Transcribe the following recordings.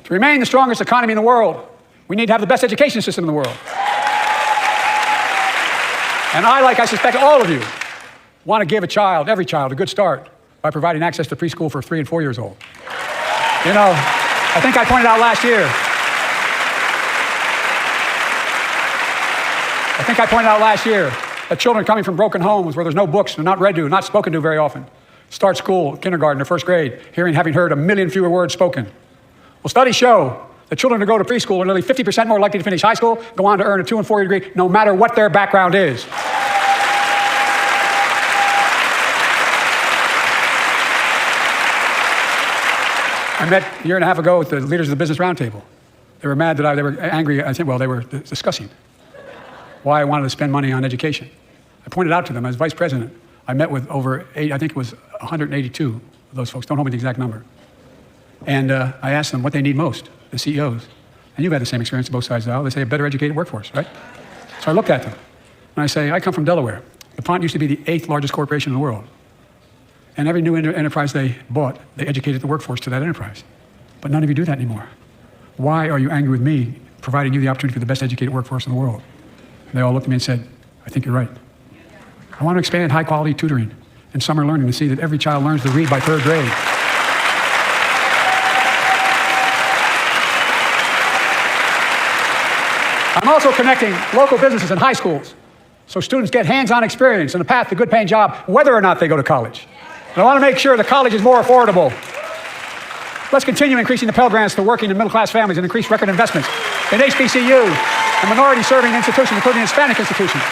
To remain the strongest economy in the world, we need to have the best education system in the world. And I, like I suspect all of you, want to give every child, a good start by providing access to preschool for 3 and 4 years old. You know, I think I pointed out last year that children coming from broken homes where there's no books, they're not read to, not spoken to very often, start school, kindergarten, or first grade, having heard 1 million fewer words spoken. Well, studies show that children who go to preschool are nearly 50% more likely to finish high school, go on to earn a 2 and 4 year degree, no matter what their background is. I met a year and a half ago with the leaders of the Business Roundtable. They were mad that they were angry. I think, well, they were discussing why I wanted to spend money on education. I pointed out to them as vice president, I met with I think it was 182 of those folks. Don't hold me to the exact number. And I asked them what they need most, the CEOs. And you've had the same experience on both sides of the aisle. They say a better educated workforce, right? So I looked at them and I say, I come from Delaware. DuPont used to be the 8th largest corporation in the world. And every new enterprise they bought, they educated the workforce to that enterprise. But none of you do that anymore. Why are you angry with me providing you the opportunity for the best educated workforce in the world? And they all looked at me and said, I think you're right. I want to expand high quality tutoring and summer learning to see that every child learns to read by 3rd grade. I'm also connecting local businesses and high schools so students get hands-on experience and a path to a good paying job whether or not they go to college. And I want to make sure the college is more affordable. Let's continue increasing the Pell Grants to working and middle-class families and increase record investments in HBCUs and minority-serving institutions, including Hispanic institutions.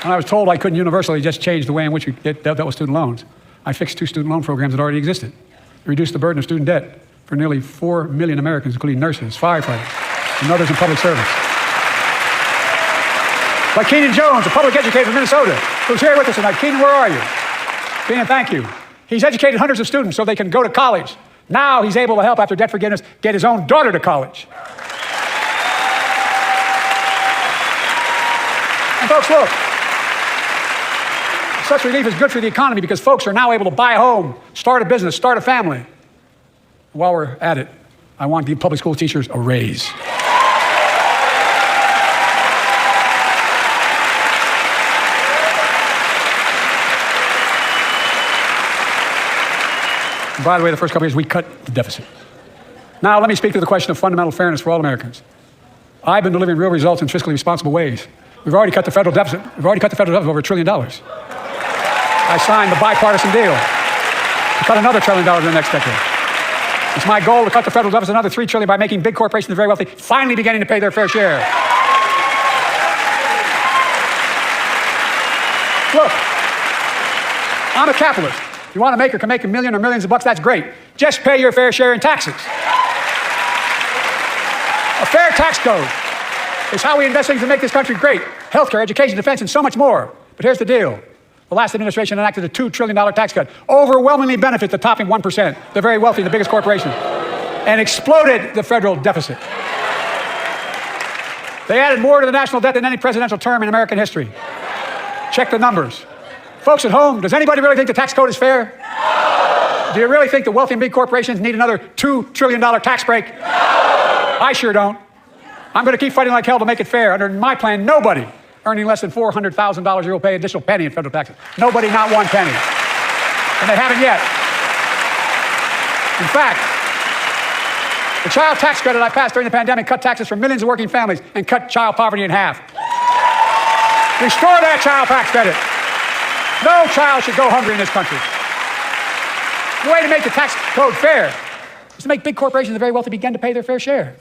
When I was told I couldn't universally just change the way in which we dealt with student loans, I fixed 2 student loan programs that already existed. Reduced the burden of student debt for nearly 4 million Americans, including nurses, firefighters, and others in public service. Like Keenan Jones, a public educator from Minnesota, who's here with us tonight. Keenan, where are you? Keenan, thank you. He's educated hundreds of students so they can go to college. Now he's able to help, after debt forgiveness, get his own daughter to college. And folks, look, such relief is good for the economy because folks are now able to buy a home, start a business, start a family. While we're at it, I want to give public school teachers a raise. And by the way, the first couple of years, we cut the deficit. Now, let me speak to the question of fundamental fairness for all Americans. I've been delivering real results in fiscally responsible ways. We've already cut the federal deficit. We've already cut the federal deficit over $1 trillion. I signed the bipartisan deal to cut another $1 trillion in the next decade. It's my goal to cut the federal deficit another $3 trillion by making big corporations and very wealthy finally beginning to pay their fair share. Look, I'm a capitalist. If you want to make or can make $1 million or millions of bucks, that's great. Just pay your fair share in taxes. A fair tax code is how we invest things to make this country great. Healthcare, education, defense, and so much more. But here's the deal. The last administration enacted a $2 trillion tax cut, overwhelmingly benefit the topping 1%, the very wealthy, the biggest corporations, and exploded the federal deficit. They added more to the national debt than any presidential term in American history. Check the numbers. Folks at home, does anybody really think the tax code is fair? No. Do you really think the wealthy and big corporations need another $2 trillion tax break? No. I sure don't. I'm going to keep fighting like hell to make it fair. Under my plan, nobody earning less than $400,000 a year will pay an additional penny in federal taxes. Nobody, not one penny. And they haven't yet. In fact, the child tax credit I passed during the pandemic cut taxes for millions of working families and cut child poverty in half. Restore that child tax credit. No child should go hungry in this country. The way to make the tax code fair is to make big corporations and very wealthy begin to pay their fair share.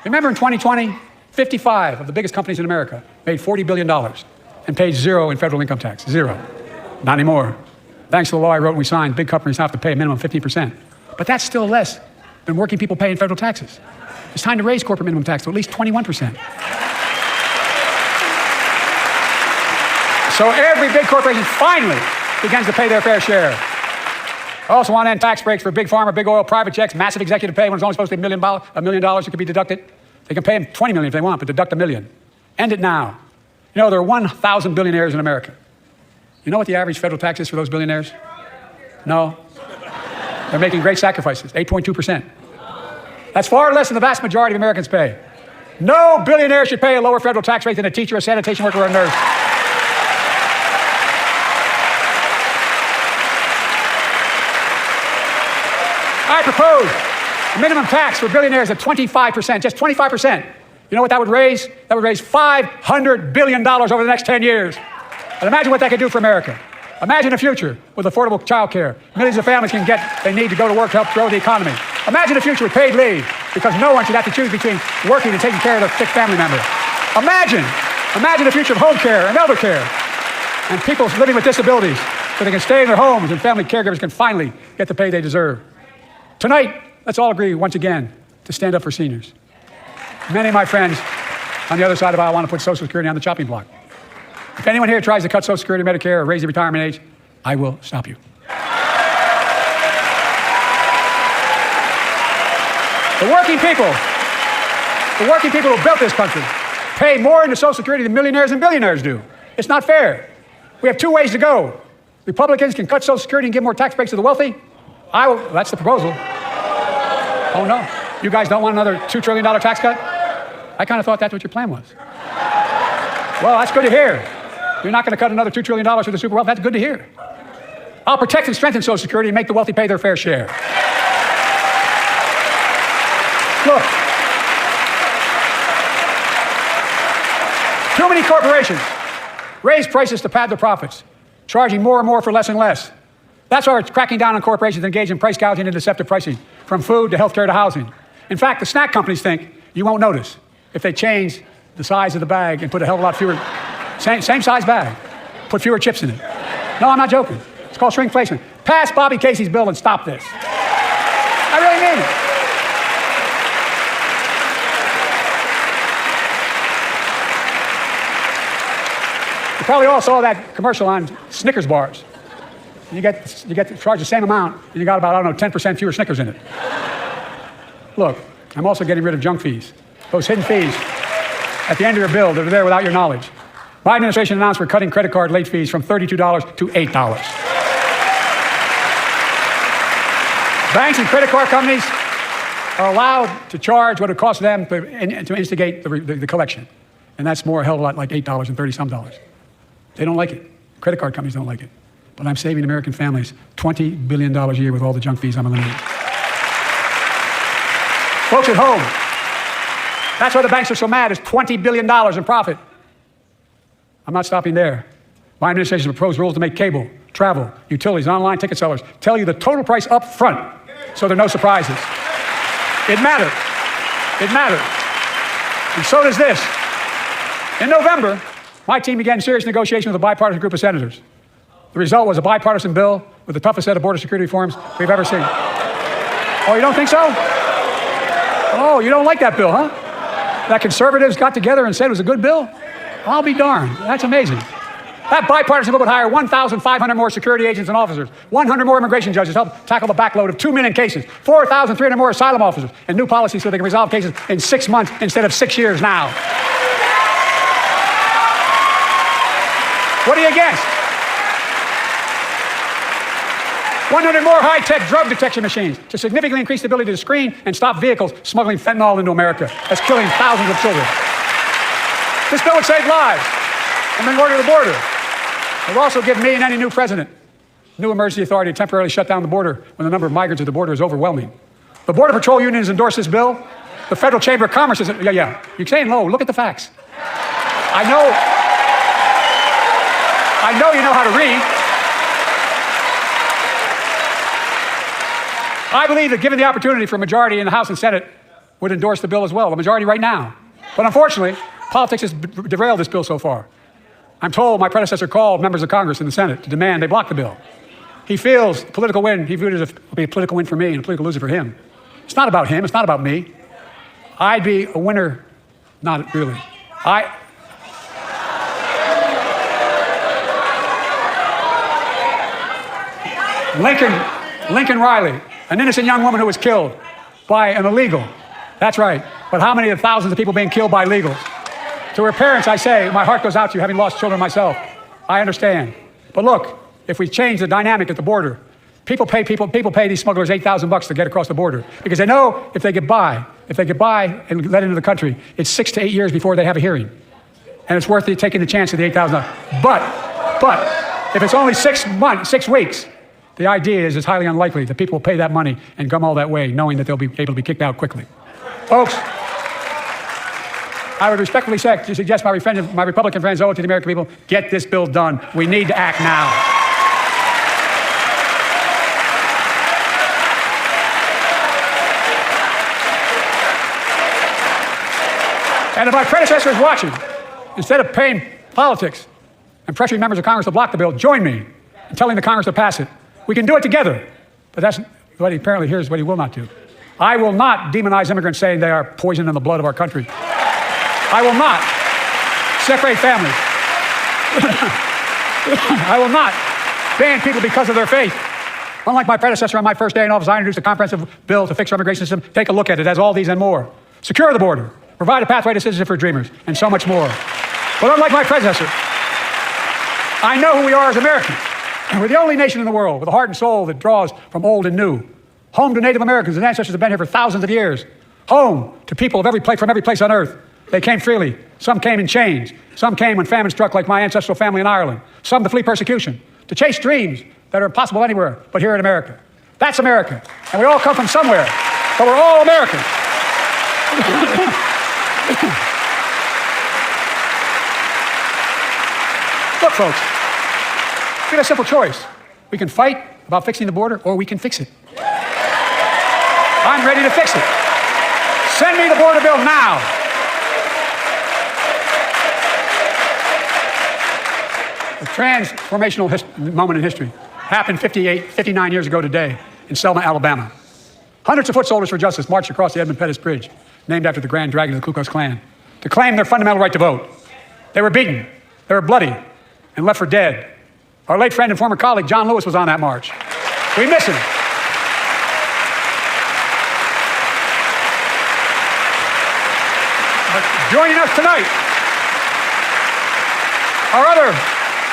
Remember in 2020, 55 of the biggest companies in America made $40 billion and paid 0 in federal income tax. 0. Not anymore. Thanks to the law I wrote and we signed, big companies have to pay a minimum of 15%. But that's still less than working people pay in federal taxes. It's time to raise corporate minimum tax to at least 21%. So every big corporation finally begins to pay their fair share. I also want to end tax breaks for big pharma, big oil, private checks, massive executive pay when it's only supposed to be $1 million that could be deducted. They can pay them $20 million if they want, but deduct $1 million. End it now. You know, there are 1,000 billionaires in America. You know what the average federal tax is for those billionaires? No? They're making great sacrifices, 8.2%. That's far less than the vast majority of Americans pay. No billionaire should pay a lower federal tax rate than a teacher, a sanitation worker, or a nurse. I propose a minimum tax for billionaires at 25%, just 25%. You know what that would raise? That would raise $500 billion over the next 10 years. And imagine what that could do for America. Imagine a future with affordable child care. Millions of families can get what they need to go to work to help grow the economy. Imagine a future with paid leave, because no one should have to choose between working and taking care of a sick family member. Imagine a future of home care and elder care, and people living with disabilities so they can stay in their homes and family caregivers can finally get the pay they deserve. Tonight, let's all agree once again to stand up for seniors. Many of my friends on the other side of the aisle want to put Social Security on the chopping block. If anyone here tries to cut Social Security, Medicare, or raise the retirement age, I will stop you. The working people who built this country pay more into Social Security than millionaires and billionaires do. It's not fair. We have two ways to go. Republicans can cut Social Security and give more tax breaks to the wealthy. That's the proposal. Oh no, you guys don't want another $2 trillion tax cut? I kind of thought that's what your plan was. Well, that's good to hear. You're not going to cut another $2 trillion for the super wealthy. That's good to hear. I'll protect and strengthen Social Security and make the wealthy pay their fair share. Look, too many corporations raise prices to pad their profits, charging more and more for less and less. That's why we're cracking down on corporations engaged in price gouging and deceptive pricing, from food to healthcare to housing. In fact, the snack companies think you won't notice if they change the size of the bag and put a hell of a lot fewer, same size bag, put fewer chips in it. No, I'm not joking. It's called shrinkflation. Pass Bobby Casey's bill and stop this. I really mean it. You probably all saw that commercial on Snickers bars. You get charged the same amount, and you got about, 10% fewer Snickers in it. Look, I'm also getting rid of junk fees, those hidden fees at the end of your bill that are there without your knowledge. My administration announced we're cutting credit card late fees from $32 to $8. Banks and credit card companies are allowed to charge what it costs them to instigate the collection. And that's more a hell of a lot like $8 and 30-some dollars. They don't like it. Credit card companies don't like it. But I'm saving American families $20 billion a year with all the junk fees I'm eliminating. Folks at home, that's why the banks are so mad. It's $20 billion in profit. I'm not stopping there. My administration proposed rules to make cable, travel, utilities, and online ticket sellers tell you the total price up front, so there are no surprises. It matters. It matters. And so does this. In November, my team began serious negotiations with a bipartisan group of senators. The result was a bipartisan bill with the toughest set of border security reforms we've ever seen. Oh, you don't think so? Oh, you don't like that bill, huh? That conservatives got together and said it was a good bill? I'll be darned. That's amazing. That bipartisan bill would hire 1,500 more security agents and officers, 100 more immigration judges to help tackle the backload of 2 million cases, 4,300 more asylum officers, and new policies so they can resolve cases in 6 months instead of 6 years now. What are you against? 100 more high-tech drug detection machines to significantly increase the ability to screen and stop vehicles smuggling fentanyl into America. That's killing thousands of children. This bill would save lives and bring order to the border. It will also give me and any new president new emergency authority to temporarily shut down the border when the number of migrants at the border is overwhelming. The Border Patrol Union has endorsed this bill. The Federal Chamber of Commerce is, yeah. You're saying low. Look at the facts. I know you know how to read. I believe that given the opportunity for a majority in the House and Senate would endorse the bill as well, a majority right now. But unfortunately, politics has derailed this bill so far. I'm told my predecessor called members of Congress in the Senate to demand they block the bill. He feels political win, he viewed it as a political win for me and a political loser for him. It's not about him, it's not about me. I'd be a winner, not really. Lincoln Riley, an innocent young woman who was killed by an illegal. That's right. But how many of the thousands of people being killed by illegals? To her parents, I say, my heart goes out to you, having lost children myself. I understand. But look, if we change the dynamic at the border, People pay these smugglers $8,000 to get across the border because they know if they get by and let into the country, it's 6 to 8 years before they have a hearing. And it's worth it taking the chance of the $8,000. But if it's only 6 weeks, the idea is it's highly unlikely that people will pay that money and come all that way knowing that they'll be able to be kicked out quickly. Folks, I would respectfully suggest my Republican friends owe it to the American people, get this bill done. We need to act now. And if my predecessor is watching, instead of paying politics and pressuring members of Congress to block the bill, join me in telling the Congress to pass it. We can do it together. But that's what he apparently here's what he will not do. I will not demonize immigrants saying they are poison in the blood of our country. I will not separate families. I will not ban people because of their faith. Unlike my predecessor on my first day in office, I introduced a comprehensive bill to fix our immigration system. Take a look at it. It has all these and more. Secure the border. Provide a pathway to citizenship for dreamers, and so much more. But unlike my predecessor, I know who we are as Americans. And we're the only nation in the world with a heart and soul that draws from old and new. Home to Native Americans whose ancestors have been here for thousands of years. Home to people from every place on earth. They came freely. Some came in chains. Some came when famine struck, like my ancestral family in Ireland. Some to flee persecution, to chase dreams that are impossible anywhere but here in America. That's America. And we all come from somewhere, but we're all Americans. Look, folks, we have a simple choice. We can fight about fixing the border, or we can fix it. I'm ready to fix it. Send me the border bill now. A transformational moment in history happened 59 years ago today in Selma, Alabama. Hundreds of foot soldiers for justice marched across the Edmund Pettus Bridge, named after the Grand Dragon of the Ku Klux Klan, to claim their fundamental right to vote. They were beaten, they were bloody, and left for dead. Our late friend and former colleague, John Lewis, was on that march. We miss him. But joining us tonight are other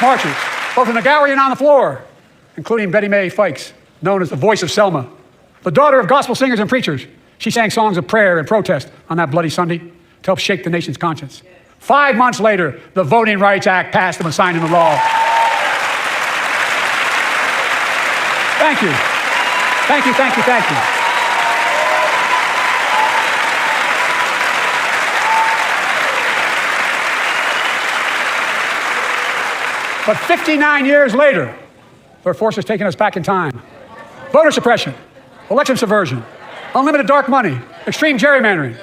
marchers, both in the gallery and on the floor, including Betty Mae Fikes, known as the voice of Selma, the daughter of gospel singers and preachers. She sang songs of prayer and protest on that bloody Sunday to help shake the nation's conscience. 5 months later, the Voting Rights Act passed and was signed into law. Thank you. Thank you, thank you, thank you. But 59 years later, there are forces taking us back in time. Voter suppression, election subversion, unlimited dark money, extreme gerrymandering.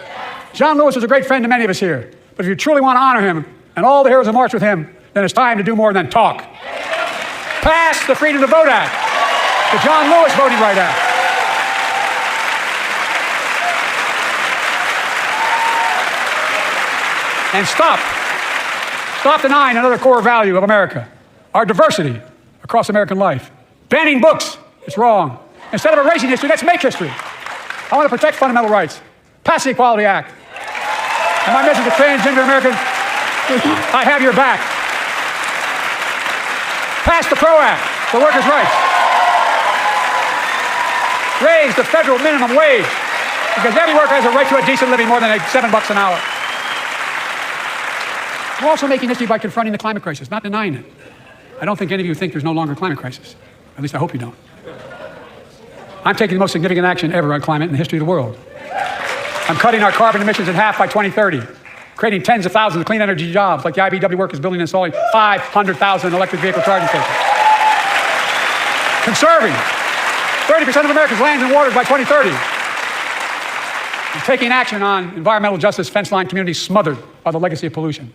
John Lewis was a great friend to many of us here. But if you truly want to honor him and all the heroes who marched with him, then it's time to do more than talk. Pass the Freedom to Vote Act, the John Lewis Voting Rights Act. And stop denying another core value of America, our diversity across American life. Banning books, it's wrong. Instead of erasing history, let's make history. I want to protect fundamental rights. Pass the Equality Act. And my message to transgender Americans, I have your back. Pass the PRO Act for workers' rights. Raise the federal minimum wage, because every worker has a right to a decent living more than $7 an hour. We're also making history by confronting the climate crisis, not denying it. I don't think any of you think there's no longer a climate crisis. At least I hope you don't. I'm taking the most significant action ever on climate in the history of the world. I'm cutting our carbon emissions in half by 2030, creating tens of thousands of clean energy jobs, like the IBEW workers building and installing 500,000 electric vehicle charging stations. Conserving 30% of America's lands and waters by 2030. I'm taking action on environmental justice, fence line communities smothered by the legacy of pollution.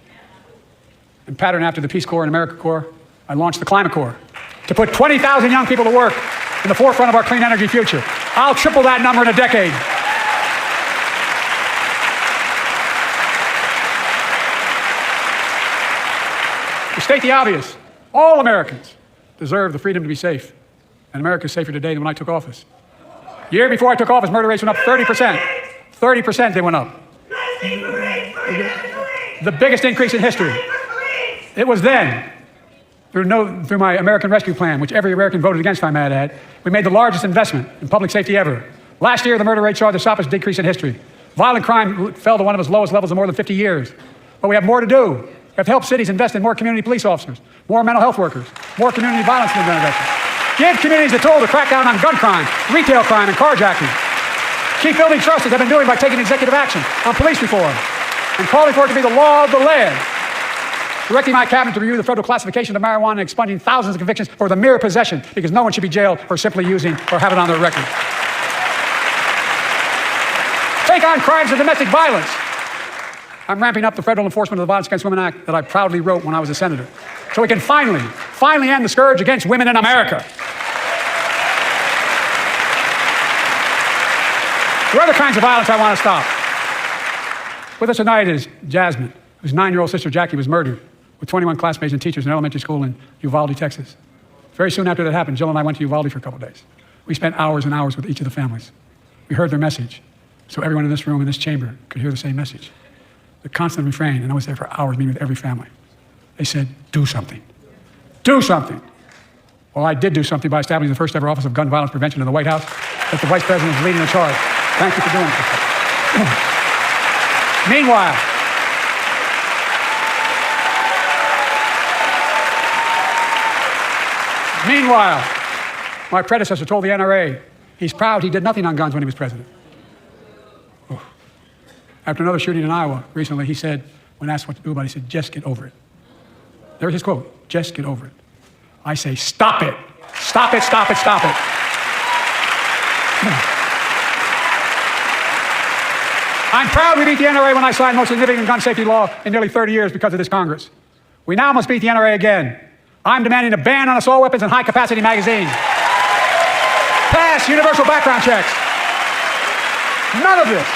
And patterned after the Peace Corps and America Corps, I launched the Climate Corps to put 20,000 young people to work in the forefront of our clean energy future. I'll triple that number in a decade. To state the obvious, all Americans deserve the freedom to be safe. And America is safer today than when I took office. The year before I took office, murder rates went up 30%. 30% they went up. The biggest increase in history. It was then Through my American Rescue Plan, which every American voted against, I might add, we made the largest investment in public safety ever. Last year, the murder rate saw the sharpest decrease in history. Violent crime fell to one of its lowest levels in more than 50 years. But we have more to do. We have to help cities invest in more community police officers, more mental health workers, more community violence intervention. Give communities the tool to crack down on gun crime, retail crime, and carjacking. Keep building trust, as they've been doing by taking executive action on police reform and calling for it to be the law of the land. Directing my cabinet to review the federal classification of marijuana and expunging thousands of convictions for the mere possession, because no one should be jailed for simply using or have it on their record. Take on crimes of domestic violence. I'm ramping up the Federal Enforcement of the Violence Against Women Act that I proudly wrote when I was a senator, so we can finally end the scourge against women in America. There are other kinds of violence I want to stop. With us tonight is Jasmine, whose 9-year-old sister Jackie was murdered with 21 classmates and teachers in an elementary school in Uvalde, Texas. Very soon after that happened, Jill and I went to Uvalde for a couple of days. We spent hours and hours with each of the families. We heard their message, so everyone in this room, in this chamber, could hear the same message. The constant refrain, and I was there for hours meeting with every family. They said, do something. Do something. Well, I did do something by establishing the first ever Office of Gun Violence Prevention in the White House, that the Vice President is leading the charge. Thank you for doing it. Meanwhile, my predecessor told the NRA he's proud he did nothing on guns when he was president. Oh. After another shooting in Iowa recently, he said, when asked what to do about it, he said, just get over it. There's his quote, just get over it. I say, stop it. Stop it, stop it, stop it. I'm proud we beat the NRA when I signed the most significant gun safety law in nearly 30 years because of this Congress. We now must beat the NRA again. I'm demanding a ban on assault weapons and high-capacity magazines. Pass universal background checks. None of this.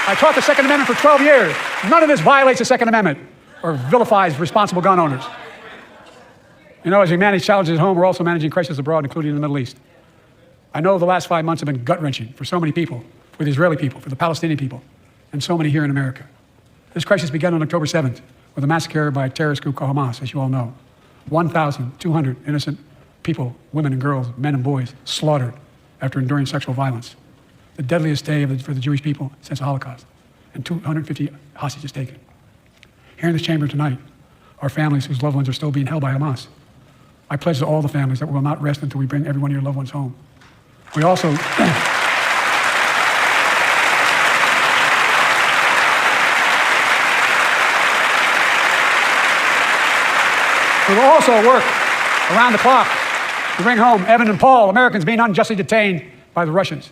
I taught the Second Amendment for 12 years. None of this violates the Second Amendment or vilifies responsible gun owners. You know, as we manage challenges at home, we're also managing crises abroad, including in the Middle East. I know the last 5 months have been gut-wrenching for so many people, for the Israeli people, for the Palestinian people, and so many here in America. This crisis began on October 7th with a massacre by a terrorist group called Hamas, as you all know. 1,200 innocent people, women and girls, men and boys, slaughtered after enduring sexual violence. The deadliest day for the Jewish people since the Holocaust, and 250 hostages taken. Here in this chamber tonight are families whose loved ones are still being held by Hamas. I pledge to all the families that we will not rest until we bring every one of your loved ones home. We also we will also work around the clock to bring home Evan and Paul, Americans being unjustly detained by the Russians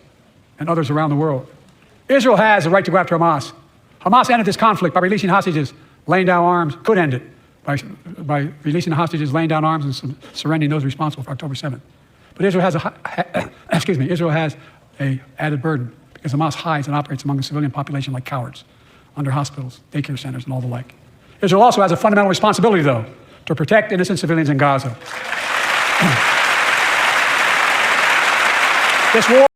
and others around the world. Israel has the right to go after Hamas. Hamas ended this conflict by releasing hostages, laying down arms, could end it by releasing the hostages, laying down arms, and surrendering those responsible for October 7th. But Israel has a added burden because Hamas hides and operates among the civilian population like cowards, under hospitals, daycare centers, and all the like. Israel also has a fundamental responsibility, though, to protect innocent civilians in Gaza. This war